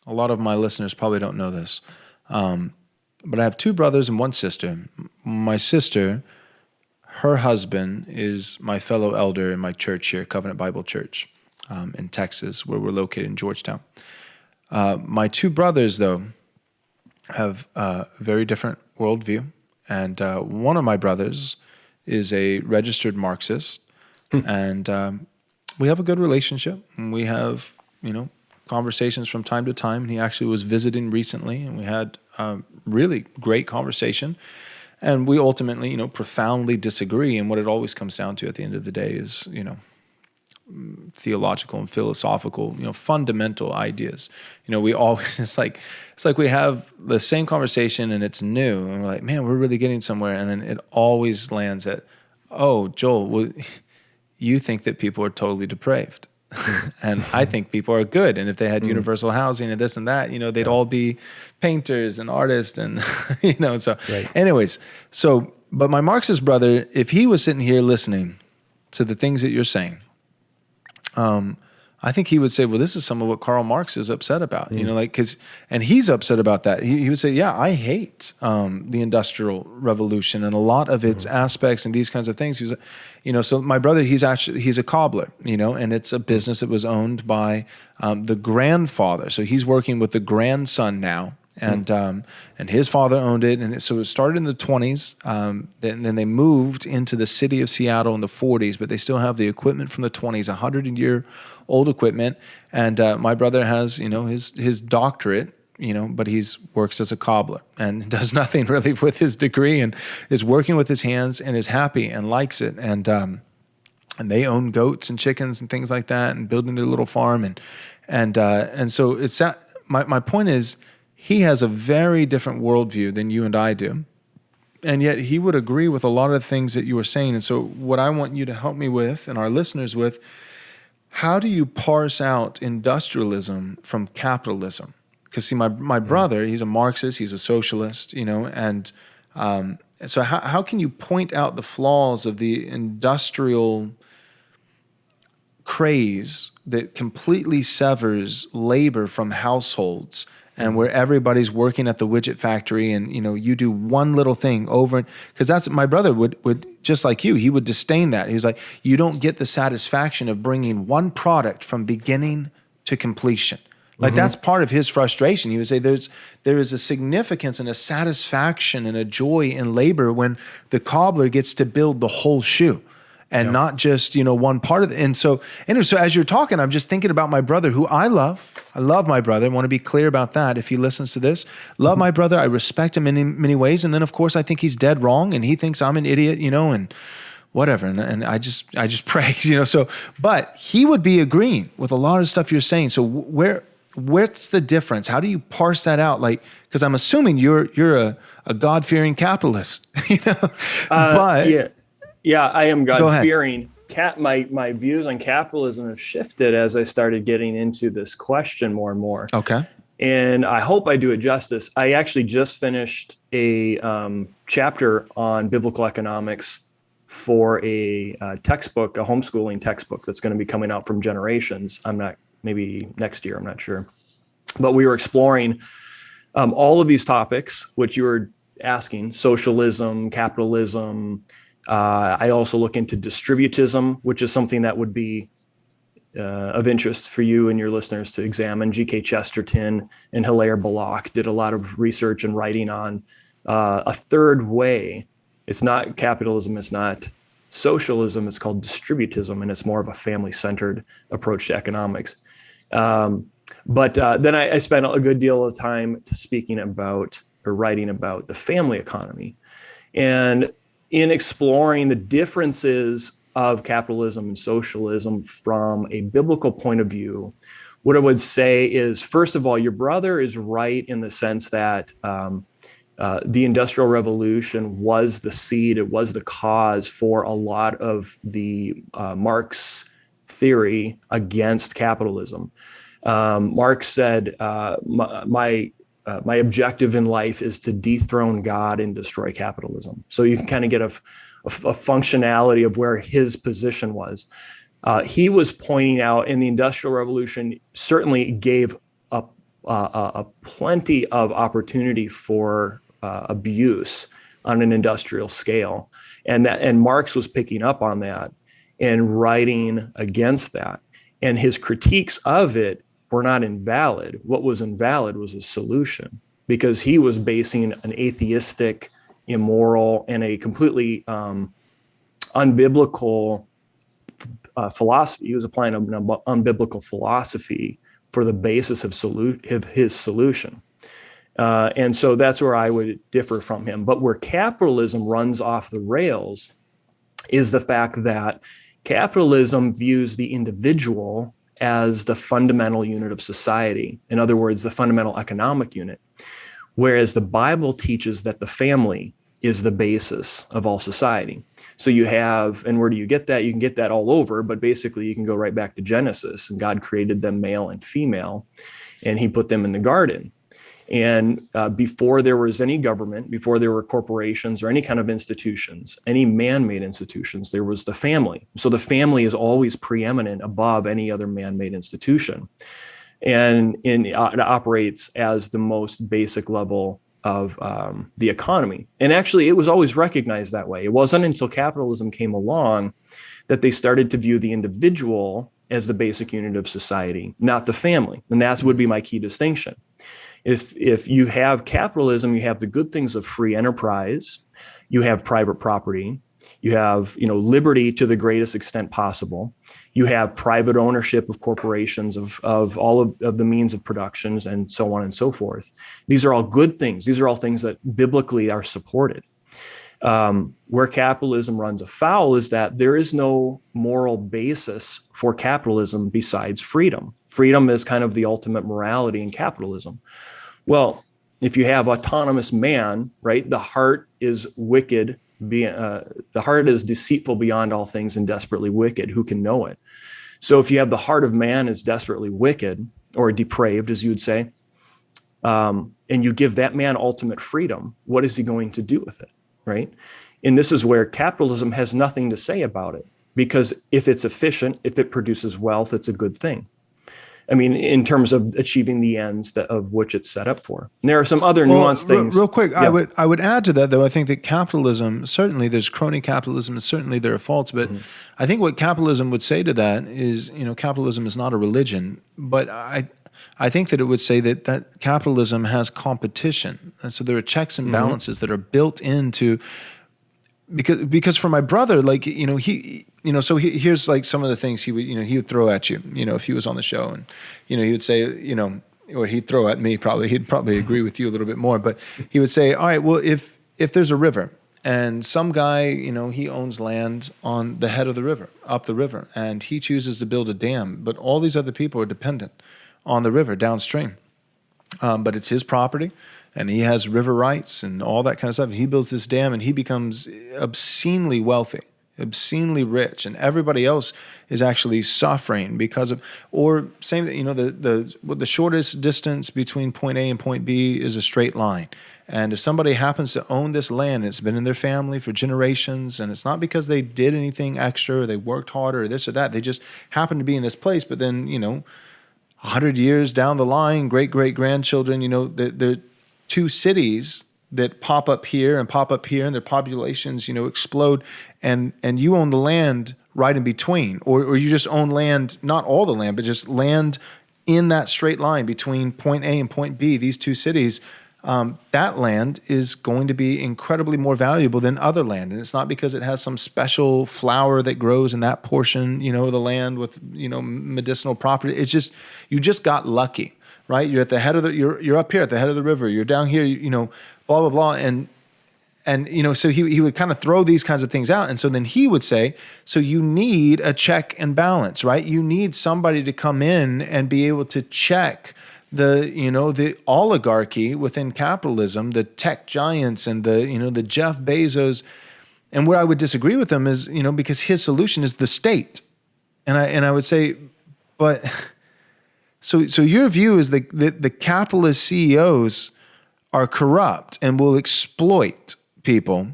a lot of my listeners probably don't know this, but I have two brothers and one sister. My sister, her husband is my fellow elder in my church here, Covenant Bible Church, in Texas, where we're located in Georgetown. My two brothers, though, have a very different worldview. And one of my brothers is a registered Marxist. And we have a good relationship. And we have, conversations from time to time. He actually was visiting recently, and we had a really great conversation. And we ultimately, profoundly disagree. And what it always comes down to at the end of the day is, theological and philosophical, fundamental ideas. We always, it's like we have the same conversation and it's new. And we're like, man, we're really getting somewhere. And then it always lands at, oh, Joel, well, you think that people are totally depraved. And I think people are good. And if they had universal housing and this and that, they'd all be painters and artists and, so right. Anyways, but my Marxist brother, if he was sitting here listening to the things that you're saying, I think he would say, well, this is some of what Karl Marx is upset about, and he's upset about that. He would say, yeah, I hate the Industrial Revolution and a lot of its aspects and these kinds of things. He was, so my brother, he's a cobbler, and it's a business that was owned by the grandfather. So he's working with the grandson now. And his father owned it, and so it started in the 20s. Then they moved into the city of Seattle in the 40s, but they still have the equipment from the 20s, 100-year-old equipment. And my brother has, his doctorate, but he's works as a cobbler and does nothing really with his degree, and is working with his hands and is happy and likes it. And they own goats and chickens and things like that, and building their little farm. And so it's my point is, he has a very different worldview than you and I do. And yet he would agree with a lot of the things that you were saying. And so what I want you to help me with, and our listeners with, how do you parse out industrialism from capitalism? Because see, my brother, he's a Marxist, he's a socialist, and so how can you point out the flaws of the industrial craze that completely severs labor from households, and where everybody's working at the widget factory, and you do one little thing over, because that's my brother would just like you, he would disdain that. He was like, you don't get the satisfaction of bringing one product from beginning to completion. Like that's part of his frustration. He would say there is a significance and a satisfaction and a joy in labor when the cobbler gets to build the whole shoe. And not just, one part of it. And so as you're talking, I'm just thinking about my brother, who I love. I love my brother. I want to be clear about that. If he listens to this, love my brother. I respect him in many ways. And then, of course, I think he's dead wrong, and he thinks I'm an idiot, and whatever. And I just pray, but he would be agreeing with a lot of stuff you're saying. So what's the difference? How do you parse that out? Like, because I'm assuming you're a God-fearing capitalist, but Yeah, I am God-fearing. My views on capitalism have shifted as I started getting into this question more and more. Okay. And I hope I do it justice. I actually just finished a chapter on biblical economics for a textbook, a homeschooling textbook that's going to be coming out from Generations. Maybe next year, I'm not sure. But we were exploring all of these topics, which you were asking: socialism, capitalism. I also look into distributism, which is something that would be of interest for you and your listeners to examine. G.K. Chesterton and Hilaire Belloc did a lot of research and writing on a third way. It's not capitalism, it's not socialism, it's called distributism, and it's more of a family-centered approach to economics. But then I spent a good deal of time speaking about or writing about the family economy. And in exploring the differences of capitalism and socialism from a biblical point of view, what I would say is, first of all, your brother is right in the sense that the Industrial Revolution was the seed, it was the cause for a lot of the Marx theory against capitalism. Marx said, my objective in life is to dethrone God and destroy capitalism. So you can kind of get a functionality of where his position was. He was pointing out in the Industrial Revolution certainly gave a plenty of opportunity for abuse on an industrial scale, and Marx was picking up on that and writing against that, and his critiques of it were not invalid. What was invalid was a solution, because he was basing an atheistic, immoral, and a completely unbiblical philosophy. He was applying an unbiblical philosophy for the basis of his solution. And so that's where I would differ from him. But where capitalism runs off the rails is the fact that capitalism views the individual as the fundamental unit of society. In other words, the fundamental economic unit. Whereas the Bible teaches that the family is the basis of all society. So you have, and where do you get that? You can get that all over, but basically you can go right back to Genesis, and God created them male and female, and he put them in the garden. And before there was any government, before there were corporations or any kind of institutions, any man-made institutions, there was the family. So the family is always preeminent above any other man-made institution. And it operates as the most basic level of the economy. And actually, it was always recognized that way. It wasn't until capitalism came along that they started to view the individual as the basic unit of society, not the family. And that would be my key distinction. If you have capitalism, you have the good things of free enterprise, you have private property, you have liberty to the greatest extent possible, you have private ownership of corporations, of all of the means of productions, and so on and so forth. These are all good things. These are all things that biblically are supported. Where capitalism runs afoul is that there is no moral basis for capitalism besides freedom. Freedom is kind of the ultimate morality in capitalism. Well, if you have autonomous man, right, the heart is wicked. The heart is deceitful beyond all things and desperately wicked. Who can know it? So if you have the heart of man is desperately wicked, or depraved, as you would say, and you give that man ultimate freedom, what is he going to do with it, right? And this is where capitalism has nothing to say about it, because if it's efficient, if it produces wealth, it's a good thing. I mean, in terms of achieving the ends of which it's set up for. And there are some other nuanced things. Real quick, Yeah. I would add to that, though. I think that capitalism, certainly there's crony capitalism, and certainly there are faults, but I think what capitalism would say to that is, capitalism is not a religion, but I think that it would say that capitalism has competition. And so there are checks and balances that are built into, because for my brother, like, here's like some of the things he would throw at you, if he was on the show, and, he would say, or he'd throw at me, he'd probably agree with you a little bit more, but he would say, all right, well, if there's a river and some guy, he owns land on the head of the river, up the river, and he chooses to build a dam, but all these other people are dependent on the river downstream. But it's his property, and he has river rights and all that kind of stuff. He builds this dam, and he becomes obscenely wealthy, obscenely rich, and everybody else is actually suffering because of, or same, the shortest distance between point A and point B is a straight line. And if somebody happens to own this land, it's been in their family for generations, and it's not because they did anything extra or they worked harder or this or that. They just happen to be in this place, but then, 100 years down the line, great-great-grandchildren, they're two cities that pop up here, and their populations, explode, and you own the land right in between, or you just own land, not all the land, but just land in that straight line between point A and point B, these two cities. That land is going to be incredibly more valuable than other land. And it's not because it has some special flower that grows in that portion, of the land with, medicinal property. It's just, you just got lucky, right? You're at the head of you're up here at the head of the river. You're down here, blah, blah, blah. And so he would kind of throw these kinds of things out. And so then he would say, so you need a check and balance, right? You need somebody to come in and be able to check the oligarchy within capitalism, the tech giants and the Jeff Bezos. And where I would disagree with him is, because his solution is the state. And I would say, but so your view is that the capitalist CEOs are corrupt and will exploit people,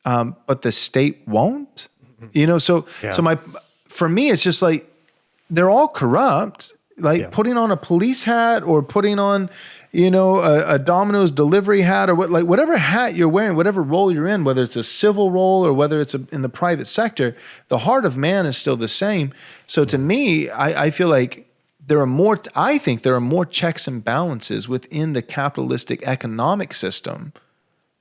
but the state won't? For me, it's just like, they're all corrupt. like putting on a police hat or putting on, a Domino's delivery hat or whatever hat you're wearing, whatever role you're in, whether it's a civil role or whether it's in the private sector, the heart of man is still the same. So to me, I feel like I think there are more checks and balances within the capitalistic economic system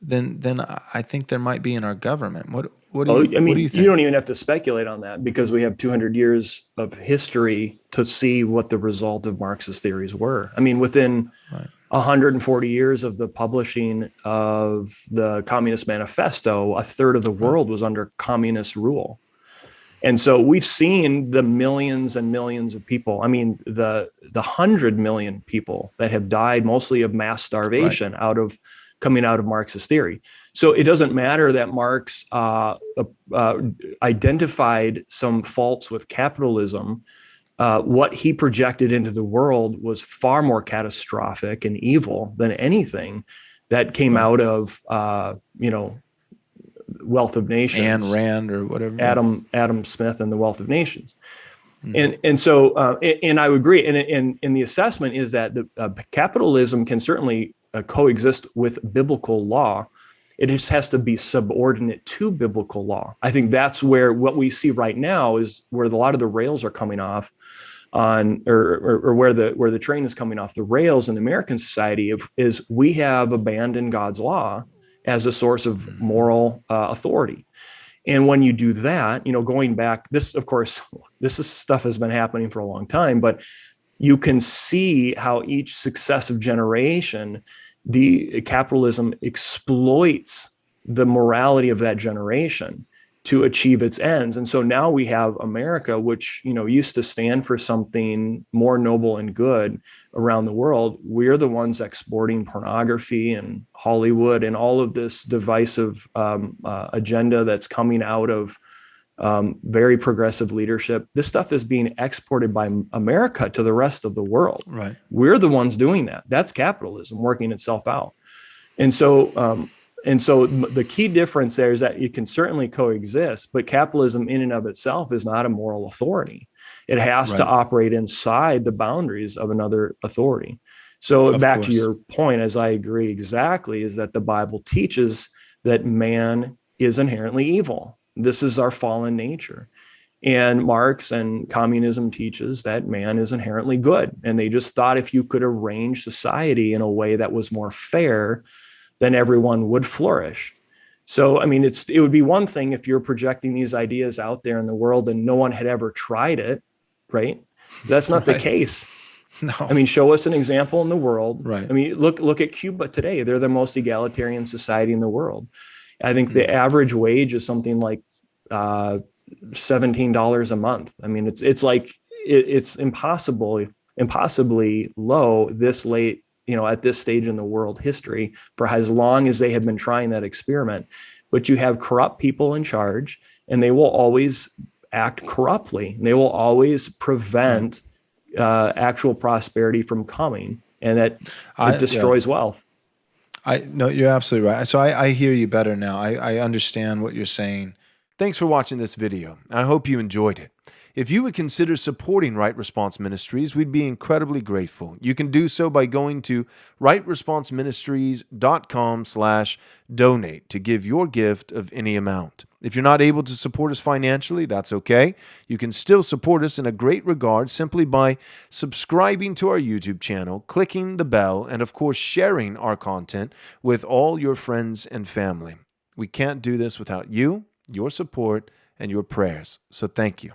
than I think there might be in our government. What do you think? You don't even have to speculate on that because we have 200 years of history to see what the result of Marxist theories were. I mean, within 140 years of the publishing of the Communist Manifesto, a third of the world was under communist rule. And so we've seen the millions and millions of people. I mean, the 100 million people that have died mostly of mass starvation coming out of Marxist theory. So it doesn't matter that Marx identified some faults with capitalism. What he projected into the world was far more catastrophic and evil than anything that came out of, Wealth of Nations, Ayn Rand or whatever, Adam Smith and the Wealth of Nations. And so I would agree. And the assessment is that the capitalism can certainly coexist with biblical law. It just has to be subordinate to biblical law. I think that's where what we see right now is where a lot of the rails are coming off on, or where the train is coming off the rails in American society is we have abandoned God's law as a source of moral authority. And when you do that, going back, this stuff has been happening for a long time, but you can see how each successive generation, the capitalism exploits the morality of that generation to achieve its ends. And so now we have America, which, used to stand for something more noble and good around the world. We're the ones exporting pornography and Hollywood and all of this divisive agenda that's coming out of very progressive leadership. This stuff is being exported by America to the rest of the world. Right. We're the ones doing that. That's capitalism working itself out. And so the key difference there is that it can certainly coexist, but capitalism in and of itself is not a moral authority. It has to operate inside the boundaries of another authority. So back to your point, as I agree exactly, is that the Bible teaches that man is inherently evil. This is our fallen nature. And Marx and communism teaches that man is inherently good. And they just thought if you could arrange society in a way that was more fair, then everyone would flourish. So, I mean, it would be one thing if you're projecting these ideas out there in the world and no one had ever tried it, right? That's not the case. No. I mean, show us an example in the world. Right. I mean, look at Cuba today. They're the most egalitarian society in the world. I think the average wage is something like $17 a month. I mean, it's impossibly low this late, at this stage in the world history for as long as they have been trying that experiment. But you have corrupt people in charge, and they will always act corruptly. They will always prevent actual prosperity from coming, and that it destroys wealth. No, you're absolutely right. So I hear you better now. I understand what you're saying. Thanks for watching this video. I hope you enjoyed it. If you would consider supporting Right Response Ministries, we'd be incredibly grateful. You can do so by going to rightresponseministries.com/donate to give your gift of any amount. If you're not able to support us financially, that's okay. You can still support us in a great regard simply by subscribing to our YouTube channel, clicking the bell, and of course sharing our content with all your friends and family. We can't do this without you, your support, and your prayers. So thank you.